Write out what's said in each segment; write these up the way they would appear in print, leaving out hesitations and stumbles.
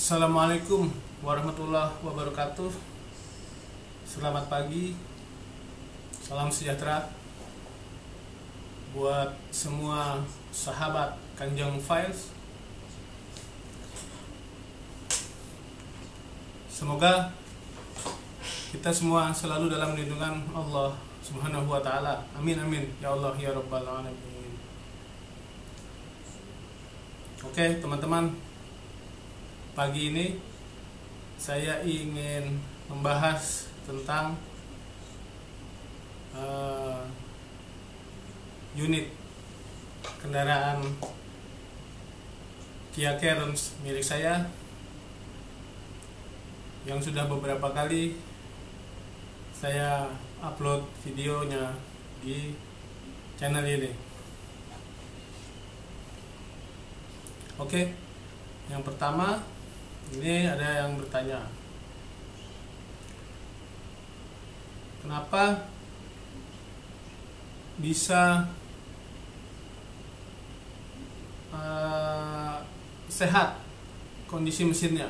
Assalamualaikum warahmatullahi wabarakatuh. Selamat pagi, salam sejahtera buat semua sahabat Kanjeng Files. Semoga kita semua selalu dalam lindungan Allah Subhanahu wa Ta'ala. Amin amin ya Allah ya Rabbal alamin. Oke teman-teman, pagi ini saya ingin membahas tentang unit kendaraan Kia Carens milik saya yang sudah beberapa kali saya upload videonya di channel ini. Oke, yang pertama, ini ada yang bertanya, kenapa bisa sehat kondisi mesinnya?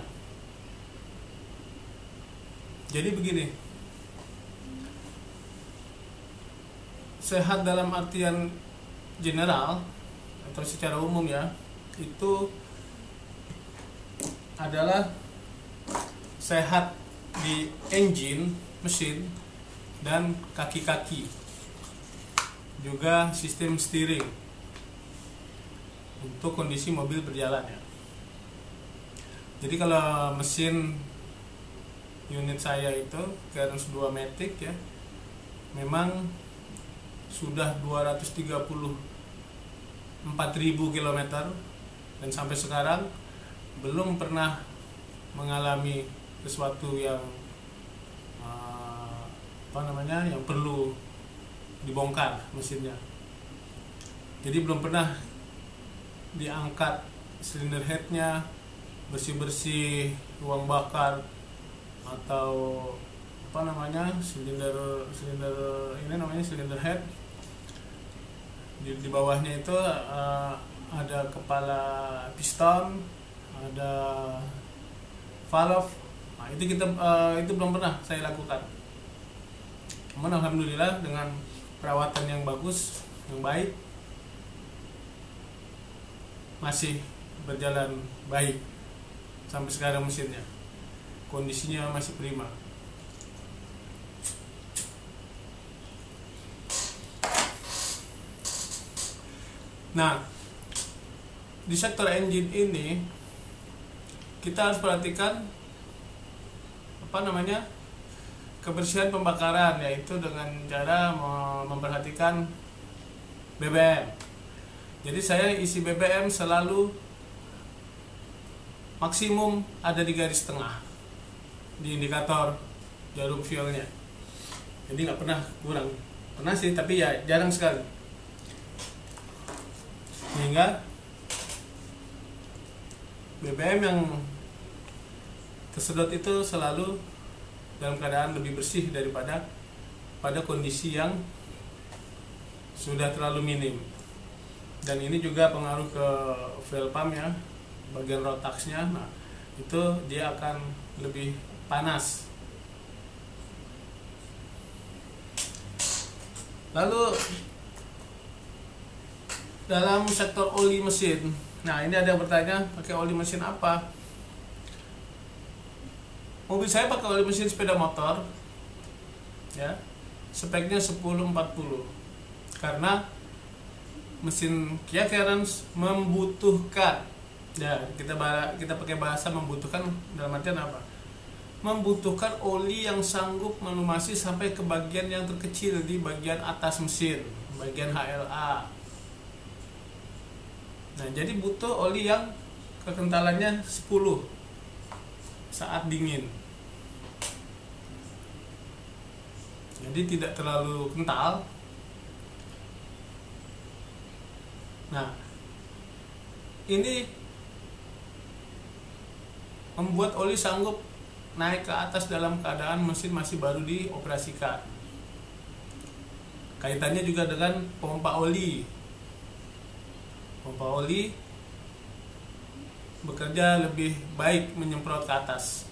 Jadi begini, sehat dalam artian general atau secara umum ya, itu adalah sehat di engine, mesin, dan kaki-kaki, juga sistem steering untuk kondisi mobil berjalan ya. Jadi kalau mesin unit saya itu Carens 2 Matic ya, memang sudah 234.000 km dan sampai sekarang belum pernah mengalami sesuatu yang yang perlu dibongkar mesinnya. Jadi belum pernah diangkat silinder headnya, bersih-bersih ruang bakar atau silinder head. Di bawahnya itu ada kepala piston, ada valve. Nah, itu belum pernah saya lakukan. Namun alhamdulillah dengan perawatan yang bagus, yang baik, masih berjalan baik sampai sekarang. Mesinnya kondisinya masih prima. Nah, di sektor engine ini kita harus perhatikan kebersihan pembakaran, yaitu dengan cara memperhatikan BBM. Jadi saya isi BBM selalu maksimum ada di garis tengah di indikator jarum fuelnya. Jadi nggak pernah kurang. Pernah sih, tapi ya jarang sekali. Sehingga BBM yang tersedot itu selalu dalam keadaan lebih bersih daripada pada kondisi yang sudah terlalu minim. Dan ini juga pengaruh ke fuel pump ya, bagian rotaxnya. Nah, itu dia akan lebih panas. Lalu dalam sektor oli mesin, nah ini ada yang bertanya, pakai oli mesin apa? Mobil saya pakai oli mesin sepeda motor ya, speknya 1040, karena mesin Kia Carens membutuhkan ya, kita pakai bahasa membutuhkan dalam artian apa? Membutuhkan oli yang sanggup melumasi sampai ke bagian yang terkecil di bagian atas mesin, bagian HLA. Nah, jadi butuh oli yang kekentalannya 10 saat dingin. Jadi tidak terlalu kental. Nah, ini membuat oli sanggup naik ke atas dalam keadaan mesin masih baru dioperasikan. Kaitannya juga dengan pompa oli. Pompa oli bekerja lebih baik menyemprot ke atas.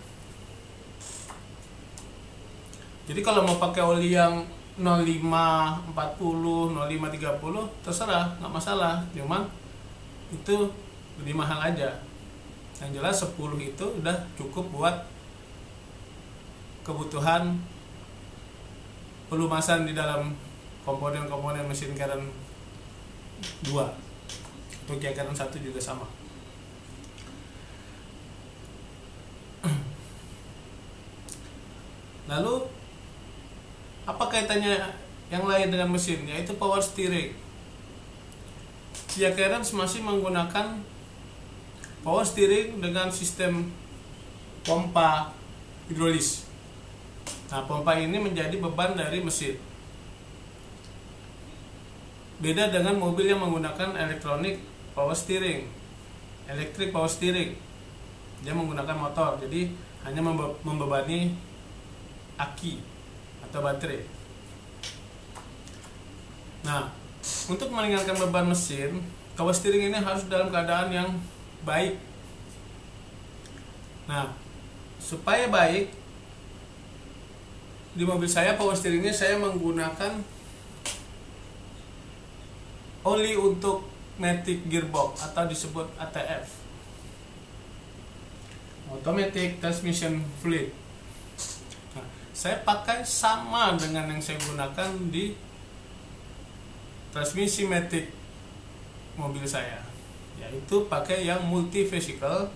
Jadi kalau mau pakai oli yang 0540, 0530 terserah, nggak masalah. Cuman itu lebih mahal aja. Yang jelas 10 itu udah cukup buat kebutuhan pelumasan di dalam komponen-komponen mesin Karen 2. Untuk Karen 1 juga sama. Lalu apa kaitannya yang lain dengan mesin? Yaitu power steering. Kia Carens masih menggunakan power steering dengan sistem pompa hidrolis. Nah, pompa ini menjadi beban dari mesin. Beda dengan mobil yang menggunakan electric power steering. Dia menggunakan motor, jadi hanya membebani aki atau baterai. Nah, untuk meringankan beban mesin, power steering ini harus dalam keadaan yang baik. Nah, supaya baik, di mobil saya power steeringnya saya menggunakan oli untuk matic gearbox atau disebut ATF, automatic transmission fluid. Nah, saya pakai sama dengan yang saya gunakan di transmisi matic mobil saya, yaitu pakai yang multi vehicle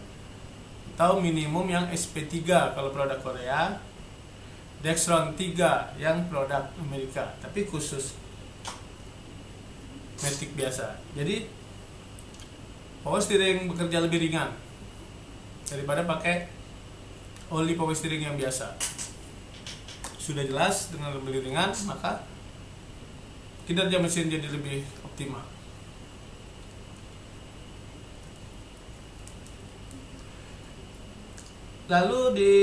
atau minimum yang SP3 kalau produk Korea, Dexron 3 yang produk Amerika, tapi khusus matic biasa. Jadi power steering bekerja lebih ringan daripada pakai oli power steering yang biasa. Sudah jelas, dengan lebih ringan maka kinerja mesin jadi lebih optimal. Lalu di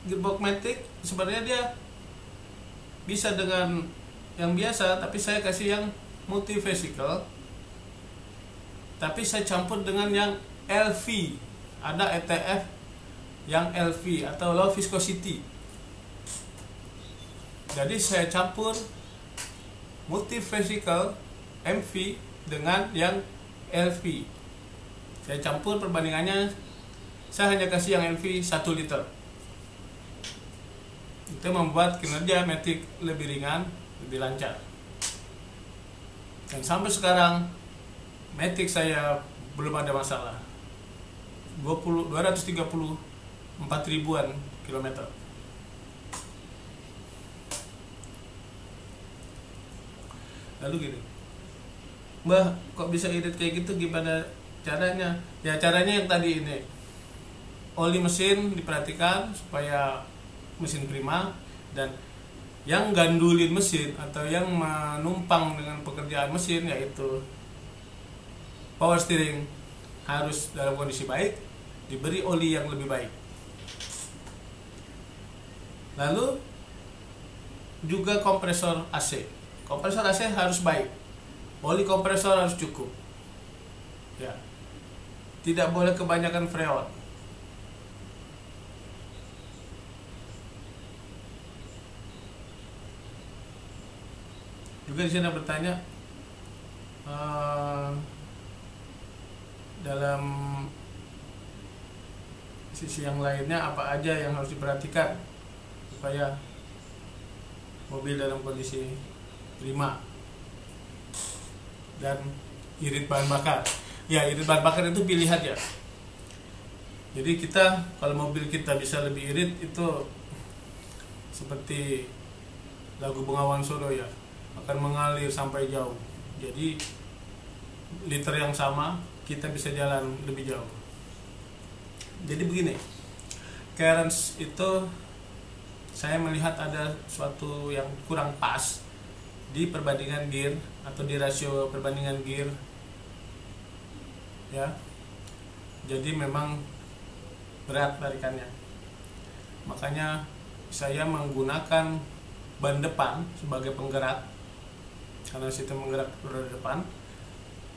gearbox matic sebenarnya dia bisa dengan yang biasa, tapi saya kasih yang multi vehicle, tapi saya campur dengan yang LV. Ada ETF yang LV atau low viscosity. Jadi saya campur multi vehicle MV dengan yang LV. Saya campur, perbandingannya saya hanya kasih yang LV 1 liter. Itu membuat kinerja matic lebih ringan, lebih lancar. Dan sampai sekarang matic saya belum ada masalah. 234 ribuan kilometer. Lalu gini, Mbah, kok bisa irit kayak gitu, gimana caranya? Ya caranya yang tadi ini, oli mesin diperhatikan supaya mesin prima, dan yang gandulin mesin atau yang menumpang dengan pekerjaan mesin yaitu power steering harus dalam kondisi baik, diberi oli yang lebih baik. Lalu juga kompresor AC. Kompresor AC harus baik. Oli kompresor harus cukup. Ya. Tidak boleh kebanyakan freon. Juga di sini bertanya dalam sisi yang lainnya apa aja yang harus diperhatikan supaya mobil dalam kondisi prima dan irit bahan bakar. Ya, irit bahan bakar itu pilihan ya. Jadi kita kalau mobil kita bisa lebih irit, itu seperti lagu Bengawan Solo ya, akan mengalir sampai jauh. Jadi liter yang sama kita bisa jalan lebih jauh. Jadi begini, Carens itu saya melihat ada suatu yang kurang pas di perbandingan gear atau di rasio perbandingan gear ya. Jadi memang berat tarikannya, makanya saya menggunakan ban depan sebagai penggerak karena sistem menggerak roda depan.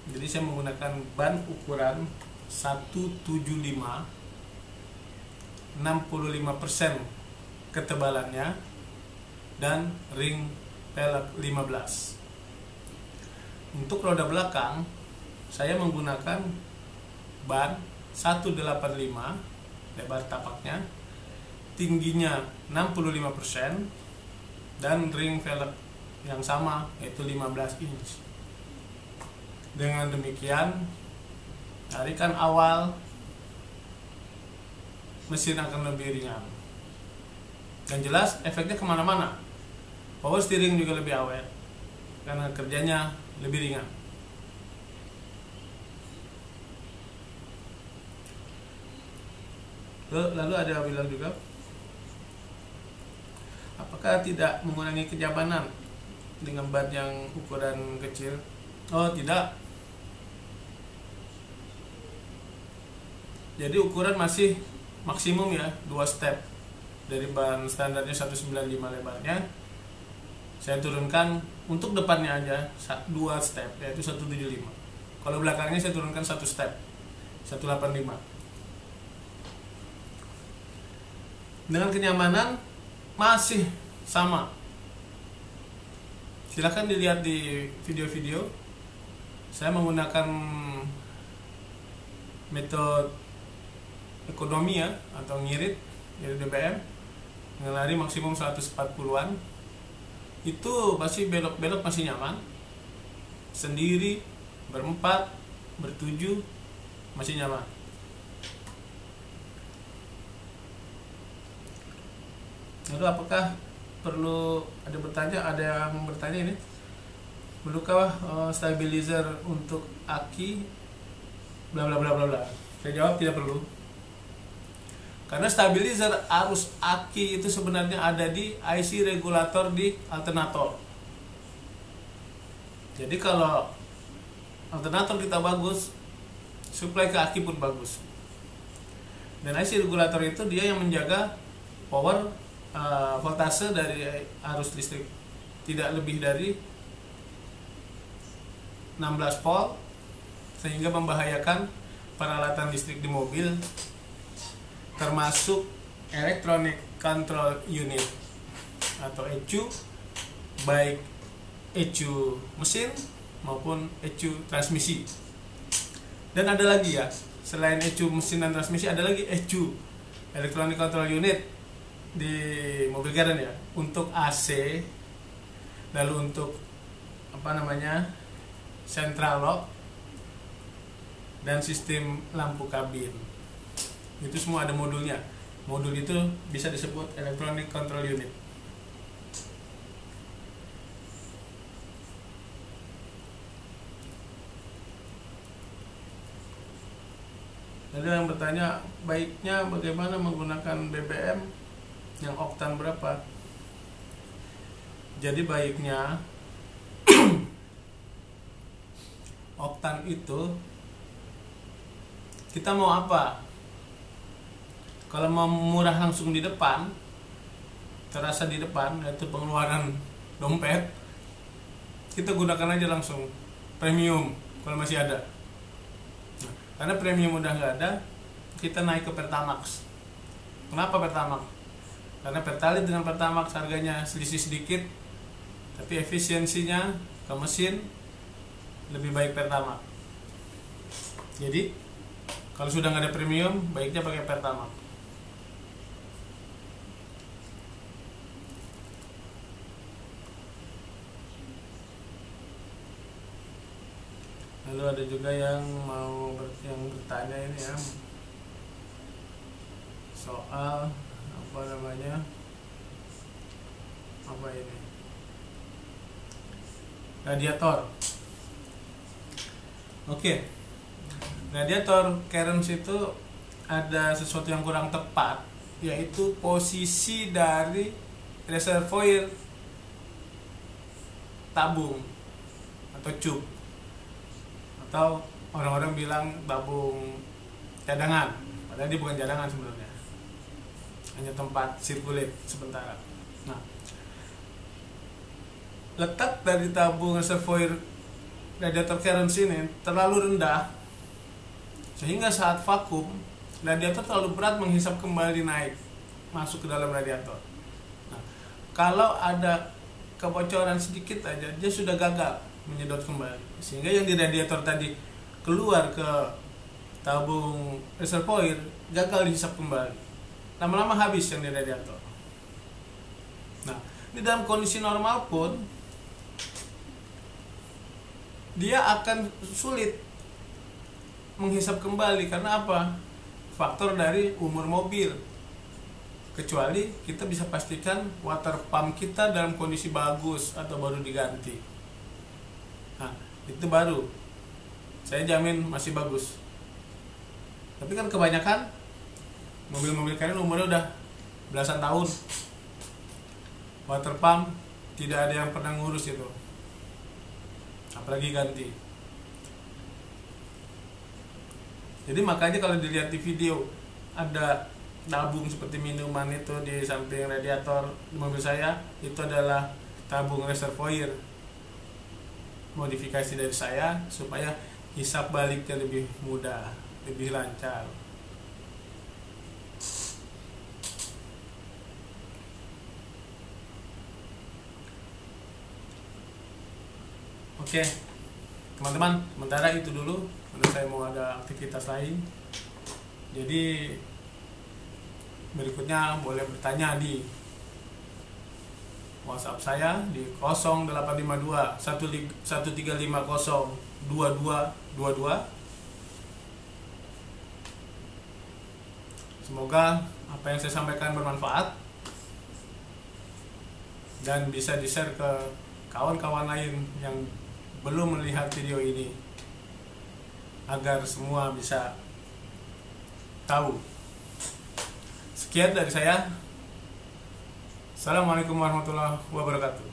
Jadi saya menggunakan ban ukuran 175, 65% ketebalannya, dan ring pelek 15. Untuk roda belakang saya menggunakan ban 185 lebar tapaknya, tingginya 65%, dan ring velg yang sama yaitu 15 inch. Dengan demikian, tarikan awal mesin akan lebih ringan, dan jelas efeknya kemana-mana. Power steering juga lebih awet karena kerjanya lebih ringan. Lalu ada yang bilang juga, apakah tidak mengurangi kenyamanan dengan ban yang ukuran kecil? Oh, tidak. Jadi ukuran masih maksimum ya, 2 step. Dari ban standarnya 195 lebarnya, saya turunkan untuk depannya aja 2 step, yaitu 175. Kalau belakangnya saya turunkan 1 step, 185. Dengan kenyamanan masih sama. Silahkan dilihat di video-video. Saya menggunakan metode ekonomi ya, atau ngirit dari DBM dengan lari maksimum 140-an. Itu masih belok-belok masih nyaman. Sendiri, berempat, bertujuh masih nyaman. Lalu apakah perlu ada yang bertanya ini, perlukah stabilizer untuk aki bla bla bla bla bla? Saya jawab tidak perlu. Karena stabilizer arus aki itu sebenarnya ada di IC regulator di alternator. Jadi kalau alternator kita bagus, supply ke aki pun bagus. Dan IC regulator itu dia yang menjaga power voltase dari arus listrik tidak lebih dari 16 volt, sehingga membahayakan peralatan listrik di mobil, termasuk electronic control unit atau ECU, baik ECU mesin maupun ECU transmisi. Dan ada lagi ya, selain ECU mesin dan transmisi, ada lagi ECU electronic control unit di mobil Garden ya, untuk AC, lalu untuk central lock, dan sistem lampu kabin. Itu semua ada modulnya. Modul itu bisa disebut electronic control unit. Lalu yang bertanya, baiknya bagaimana menggunakan BBM yang oktan berapa? Jadi baiknya oktan itu kita mau apa? Kalau mau murah langsung di depan, terasa di depan, yaitu pengeluaran dompet, kita gunakan aja langsung premium kalau masih ada. Nah, karena premium udah nggak ada, kita naik ke Pertamax. Kenapa Pertamax? Karena Pertalite dengan Pertamax harganya selisih sedikit, tapi efisiensinya ke mesin lebih baik Pertamax. Jadi kalau sudah nggak ada premium, baiknya pakai Pertamax. Lalu ada juga yang bertanya ini ya, soal apa ini, radiator. Oke. Radiator Cairns itu ada sesuatu yang kurang tepat, yaitu posisi dari reservoir tabung atau cup, atau orang-orang bilang tabung cadangan, padahal dia bukan cadangan sebenarnya, hanya tempat sirkulit sementara. Nah, letak dari tabung reservoir radiator Cairns ini terlalu rendah, sehingga saat vakum radiator terlalu berat menghisap kembali naik masuk ke dalam radiator. Nah, kalau ada kebocoran sedikit aja dia sudah gagal menyedot kembali, sehingga yang di radiator tadi keluar ke tabung reservoir gagal dihisap kembali, lama-lama habis yang di radiator. Nah, di dalam kondisi normal pun dia akan sulit menghisap kembali. Karena apa? Faktor dari umur mobil. Kecuali kita bisa pastikan water pump kita dalam kondisi bagus atau baru diganti. Nah, itu baru saya jamin masih bagus. Tapi kan kebanyakan mobil-mobil kalian umurnya udah belasan tahun, water pump tidak ada yang pernah ngurus itu, apalagi ganti. Jadi makanya kalau dilihat di video ada tabung seperti minuman itu di samping radiator mobil saya, itu adalah tabung reservoir modifikasi dari saya supaya hisap baliknya lebih mudah, lebih lancar. Oke, teman-teman, sementara itu dulu. Karena saya mau ada aktivitas lain. Jadi berikutnya boleh bertanya di WhatsApp saya di 0852 1350 2222. Semoga apa yang saya sampaikan bermanfaat dan bisa di-share ke kawan-kawan lain yang belum melihat video ini, agar semua bisa tahu. Sekian dari saya. Assalamualaikum warahmatullahi wabarakatuh.